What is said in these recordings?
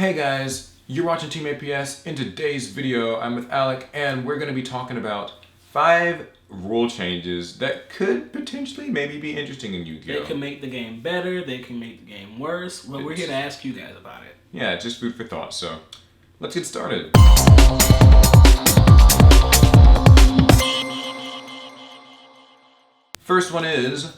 Hey guys, you're watching Team APS. In today's video, I'm with Alec, and we're going to be talking about 5 rule changes that could potentially maybe be interesting in Yu-Gi-Oh! They can make the game better, they can make the game worse. Well, we're here to ask you guys about it. Yeah, just food for thought, so let's get started. First one is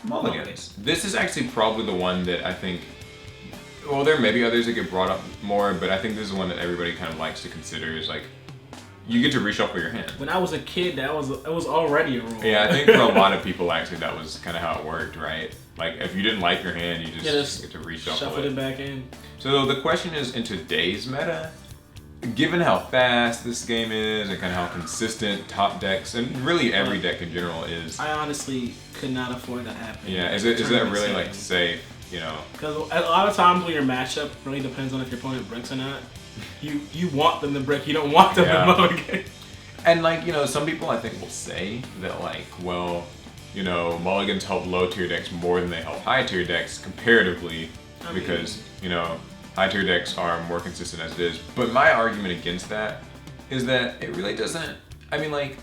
Mulligans. This is actually probably the one that I think, well, there may be others that get brought up more, but I think this is one that everybody kind of likes to consider is like, you get to reshuffle your hand. When I was a kid, it was already a rule. Yeah, I think for a lot of people, actually, that was kind of how it worked, right? Like, if you didn't like your hand, you just get to reshuffle it back in. So the question is, in today's meta, given how fast this game is and kind of how consistent top decks and really every deck in general is, I honestly could not afford that happening. Yeah, is that really like safe? You know, because a lot of times when your matchup really depends on if your opponent bricks or not. You want them to brick, you don't want them to mulligan. And like, you know, some people I think will say that like, well, you know, mulligans help low tier decks more than they help high tier decks comparatively, because, you know, high tier decks are more consistent as it is. But my argument against that is that it really doesn't, I mean like,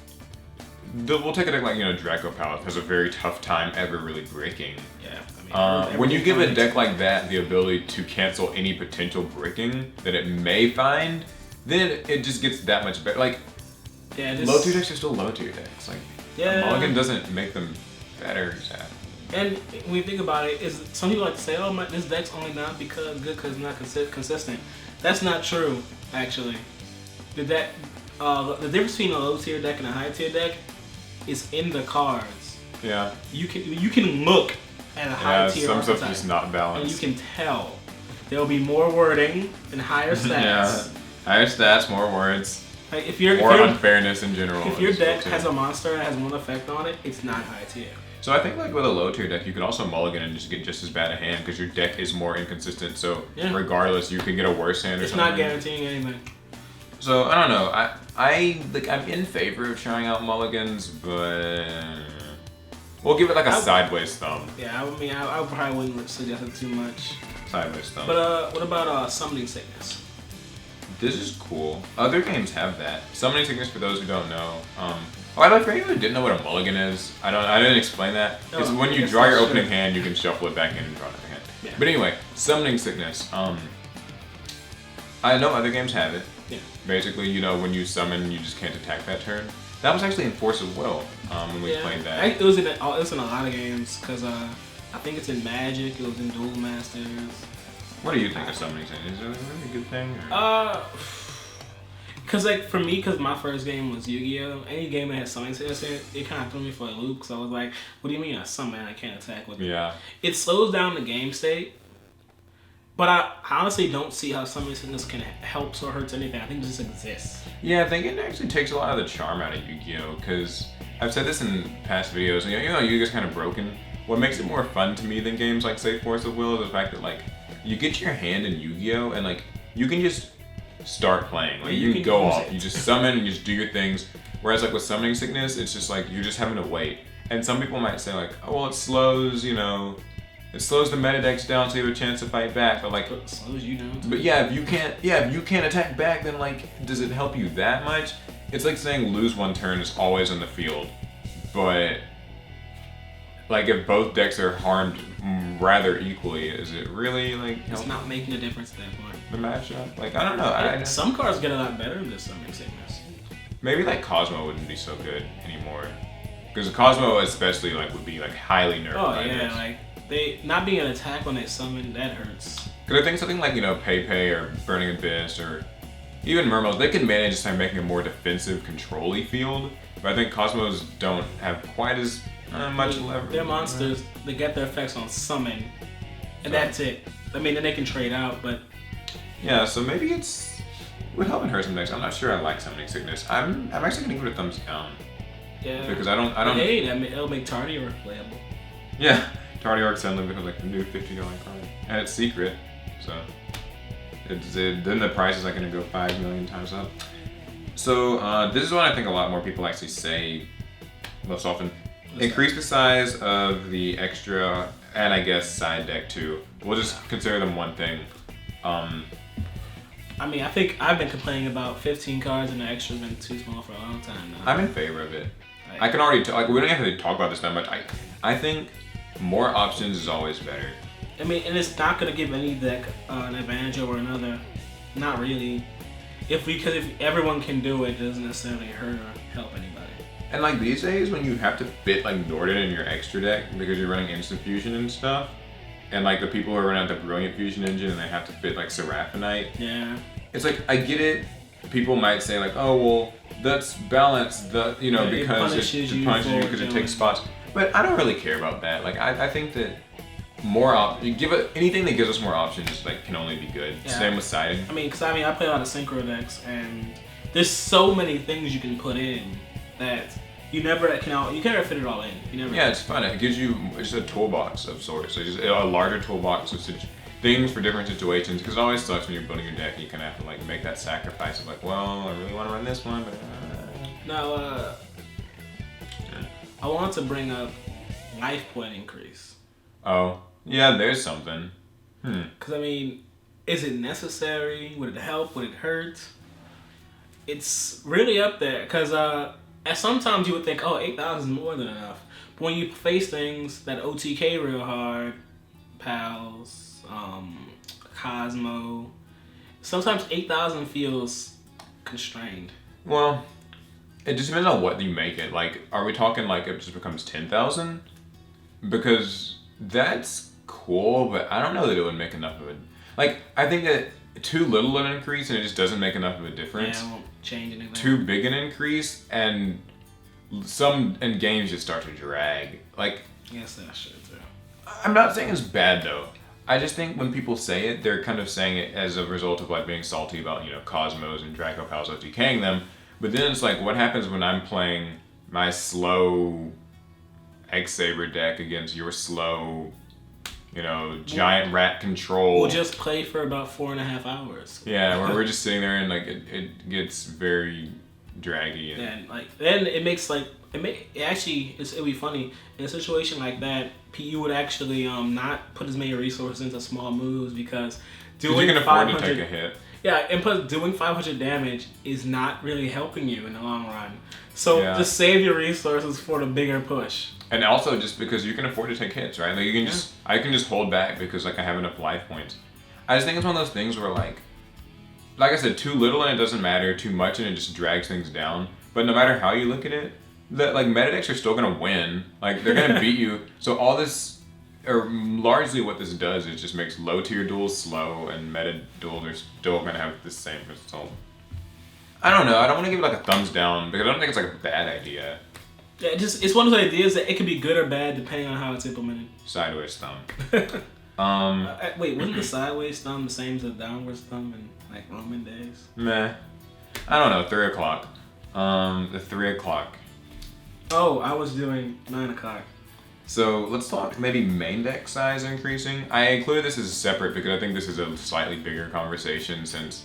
we'll take a deck like, you know, Draco Palette has a very tough time ever really breaking. Yeah. When you give a deck like that the ability to cancel any potential breaking that it may find, then it just gets that much better. Like, low tier decks are still low tier decks. Like, a mulligan doesn't make them better. And when you think about it, is some people like to say, "Oh, this deck's only not good because it's not consistent." That's not true, actually. The difference between a low tier deck and a high tier deck is in the cards. Yeah. You can look at a high tier some stuff just not balanced, and you can tell there will be more wording and higher stats. Yeah, higher stats, more words, like more unfairness in general. If your deck has a monster that has one effect on it, it's not high tier. So I think like with a low tier deck, you can also mulligan and just get just as bad a hand because your deck is more inconsistent. So regardless, you can get a worse hand or something. It's not guaranteeing anything. So I don't know. I'm in favor of trying out mulligans, but we'll give it like a sideways thumb. Yeah, I mean, I probably wouldn't suggest it too much. Sideways thumb. But what about Summoning Sickness? This is cool. Other games have that. Summoning Sickness, for those who don't know. For anyone who didn't know what a mulligan is, I didn't explain that. It's when you draw your opening hand, you can shuffle it back in and draw another hand. Yeah. But anyway, Summoning Sickness. I know other games have it. Yeah. Basically, you know, when you summon, you just can't attack that turn. That was actually in Force of Will when we played that. It was in a lot of games because I think it's in Magic. It was in Duel Masters. What do you think of Summoning Sickness? Is it really a good thing? Cause like for me, cause my first game was Yu-Gi-Oh. Any game that had Summoning Sickness in it, it kind of threw me for a loop. Cause I was like, what do you mean I summon and I can't attack with it? Yeah. It slows down the game state. But I honestly don't see how Summoning Sickness can help or hurt anything. I think it just exists. Yeah, I think it actually takes a lot of the charm out of Yu-Gi-Oh! Because I've said this in past videos, and you know, Yu-Gi-Oh's kind of broken. What makes it more fun to me than games like, say, Force of Will is the fact that, like, you get your hand in Yu-Gi-Oh! And, like, you can just start playing. Like, you can go off. You just summon and you just do your things. Whereas, like, with Summoning Sickness, it's just, like, you're just having to wait. And some people might say, like, oh, well, it slows, you know, it slows the meta decks down so you have a chance to fight back, but like, it slows you down. But yeah, if you can't attack back, then like, does it help you that much? It's like saying lose one turn is always on the field, but like if both decks are harmed rather equally, is it really like? It's not making a difference at that point. The matchup, like I don't know. Some cards get a lot better than Summoning Sickness. Maybe like Cosmo wouldn't be so good anymore, because Cosmo especially like would be like highly nerfed. Oh yeah, like. They not being an attack when they summon, that hurts. Because I think something like, you know, Pepe or Burning Abyss or even Mermels, they can manage to start making a more defensive, control-y field. But I think Cosmos don't have quite as much leverage. They're monsters. They get their effects on summon, and that's it. I mean, then they can trade out, but yeah. So maybe it would help and hurt some decks. I'm not sure I like Summoning Sickness. I'm actually gonna give it a thumbs down. Yeah. Because I don't. Hey, it'll make Tardier playable. Yeah. Tardier suddenly becomes like the new $50 card, and it's secret, so then the price is like going to go 5 million times up. So this is what I think a lot more people actually say most often. Increase the size of the extra and I guess side deck too. We'll just consider them one thing. I mean, I think I've been complaining about 15 cards and the extra's been too small for a long time now. I'm in favor of it. I can already we don't have to talk about this that much. I think more options is always better. I mean, and it's not gonna give any deck an advantage over another. Not really. Because if everyone can do it, it doesn't necessarily hurt or help anybody. And like these days, when you have to fit like Norden in your extra deck because you're running instant fusion and stuff, and like the people who are running out the brilliant fusion engine and they have to fit like Seraphinite. Yeah. It's like I get it. People might say like, oh well, that's balanced. Because it punishes you because it takes spots. But I don't really care about that. Like I think that anything that gives us more options like can only be good. Yeah. Same with siding. I mean, I play a lot of synchro decks, and there's so many things you can put in that you can't fit it all in. Yeah, it's fun. It gives you just a toolbox of sorts. So just a larger toolbox of things for different situations. Because it always sucks when you're building your deck and you kind of have to like make that sacrifice of like, well, I really want to run this one, but. Now, I want to bring up life point increase. Oh, yeah, there's something. Because I mean, is it necessary? Would it help? Would it hurt? It's really up there. Because sometimes you would think, oh, 8,000 is more than enough. But when you face things that OTK real hard, Pals, Cosmo, sometimes 8,000 feels constrained. Well, it just depends on what you make it. Like, are we talking like it just becomes 10,000? Because that's cool, but I don't know that it would make enough of it. Like, I think that too little an increase and it just doesn't make enough of a difference. Yeah, it won't change anything. Too big an increase and some games just start to drag. Like, yes, that's true too. I'm not saying it's bad though. I just think when people say it, they're kind of saying it as a result of like being salty about, Cosmos and Draco Pals OTKing them. But then it's like, what happens when I'm playing my slow X-Saber deck against your slow, giant rat control? We'll just play for about 4.5 hours. Yeah, where we're just sitting there and like it gets very draggy. And like then it makes like it'll be funny in a situation like that. You would actually not put as many resources into small moves because you can afford to take a hit. Yeah, and plus doing 500 damage is not really helping you in the long run. So just save your resources for the bigger push. And also just because you can afford to take hits, right? Like you can I can just hold back because like I have enough life points. I just think it's one of those things where like I said, too little and it doesn't matter, too much and it just drags things down. But no matter how you look at it, meta decks are still gonna win. Like they're gonna beat you. So all this, or largely what this does is just makes low tier duels slow and meta duels are still gonna have the same result. I don't know. I don't want to give it like a thumbs down because I don't think it's like a bad idea. Yeah, it's one of those ideas that it can be good or bad depending on how it's implemented. Sideways thumb. Wait, wasn't the sideways thumb the same as the downwards thumb in like Roman days? Meh. I don't know. 3 o'clock. The 3 o'clock. Oh, I was doing 9 o'clock. So let's talk maybe main deck size increasing. I included this as separate because I think this is a slightly bigger conversation since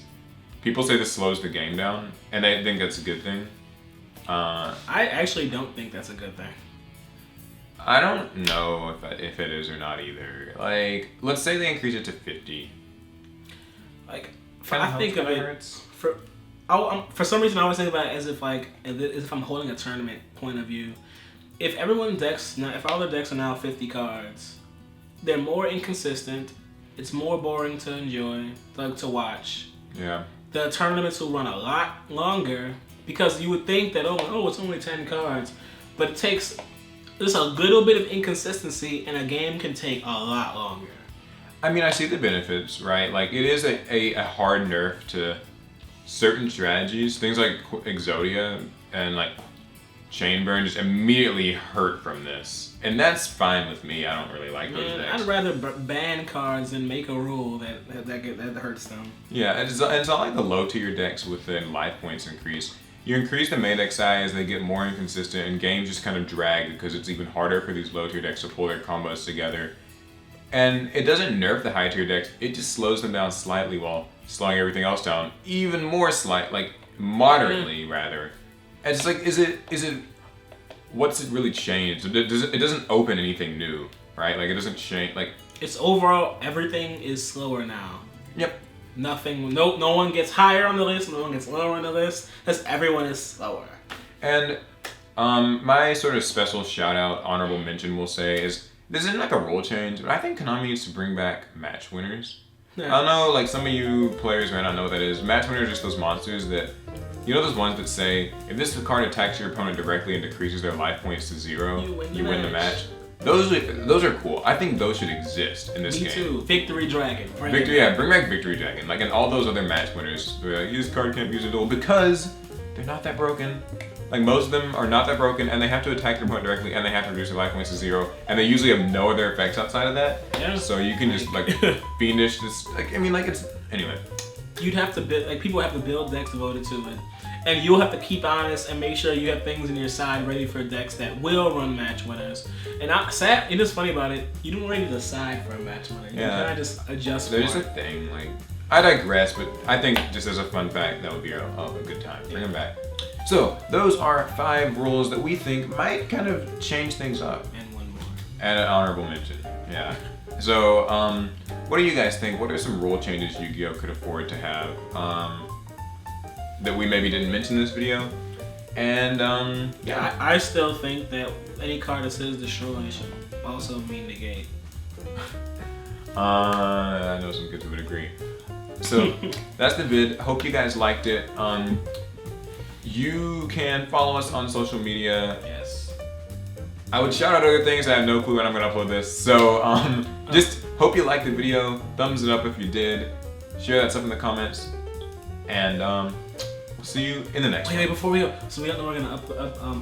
people say this slows the game down, and I think that's a good thing. I actually don't think that's a good thing. I don't know if it is or not either. Like, let's say they increase it to 50. Like, I think of it for some reason I always think about it as if I'm holding a tournament point of view. If all the decks are now 50 cards, they're more inconsistent. It's more boring to enjoy, to watch. Yeah. The tournaments will run a lot longer because you would think that it's only 10 cards, but it takes just a little bit of inconsistency, and a game can take a lot longer. I mean, I see the benefits, right? Like, it is a hard nerf to certain strategies. Things like Exodia and like Chainburn just immediately hurt from this. And that's fine with me. I don't really like those decks. I'd rather ban cards than make a rule that hurts them. Yeah, it's not like the low tier decks with the life points increase. You increase the main deck size, they get more inconsistent, and games just kind of drag because it's even harder for these low tier decks to pull their combos together. And it doesn't nerf the high tier decks, it just slows them down slightly while slowing everything else down even more moderately rather. And it's like, is it what's it really changed? It doesn't open anything new, right? Like it doesn't change, like it's overall everything is slower now. Yep. Nothing. No one gets higher on the list. No one gets lower on the list. Because everyone is slower. And my sort of special shout out, honorable mention, we'll say is this isn't like a rule change, but I think Konami needs to bring back match winners. Yeah. I don't know, like some of you players might not know what that is. Match winners are just those monsters that, you know, those ones that say if this card attacks your opponent directly and decreases their life points to 0, you win the match. Those are cool. I think those should exist in this game. Me too. Victory Dragon. Bring back Victory Dragon. Like, and all those other match winners. They're like, this card can't be used at all because they're not that broken. Like, most of them are not that broken, and they have to attack their opponent directly, and they have to reduce their life points to 0, and they usually have no other effects outside of that. Yeah. So you can just like fiendish this. Like, I mean, like it's anyway. You'd have to build, like, people have to build decks devoted to it. And you'll have to keep honest and make sure you have things in your side ready for decks that will run match winners. And it is funny about it, you don't really decide for a match winner. You kind of just adjust There's for it. There's a thing, like, I digress, but I think just as a fun fact, that would be a good time. Bring them back. So, those are 5 rules that we think might kind of change things up. And one more. And an honorable mention, yeah. So, what do you guys think? What are some rule changes Yu-Gi-Oh! Could afford to have? That we maybe didn't mention in this video. And yeah, I still think that any card that says destroy should also mean negate. I know some kids would agree. So that's the vid. Hope you guys liked it. You can follow us on social media. Yes. I would shout out other things. I have no clue when I'm gonna upload this. So just hope you liked the video. Thumbs it up if you did. Share that stuff in the comments. And we'll see you in the next one. Wait, before we go, so we don't know we're gonna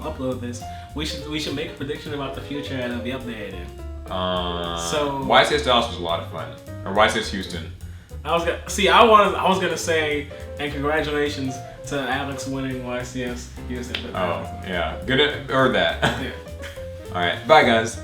upload this. We should make a prediction about the future and the updated. So YCS Dallas was a lot of fun, or YCS Houston. I was gonna say, and congratulations to Alex winning YCS Houston. Oh yeah, good or that. Yeah. All right, bye guys.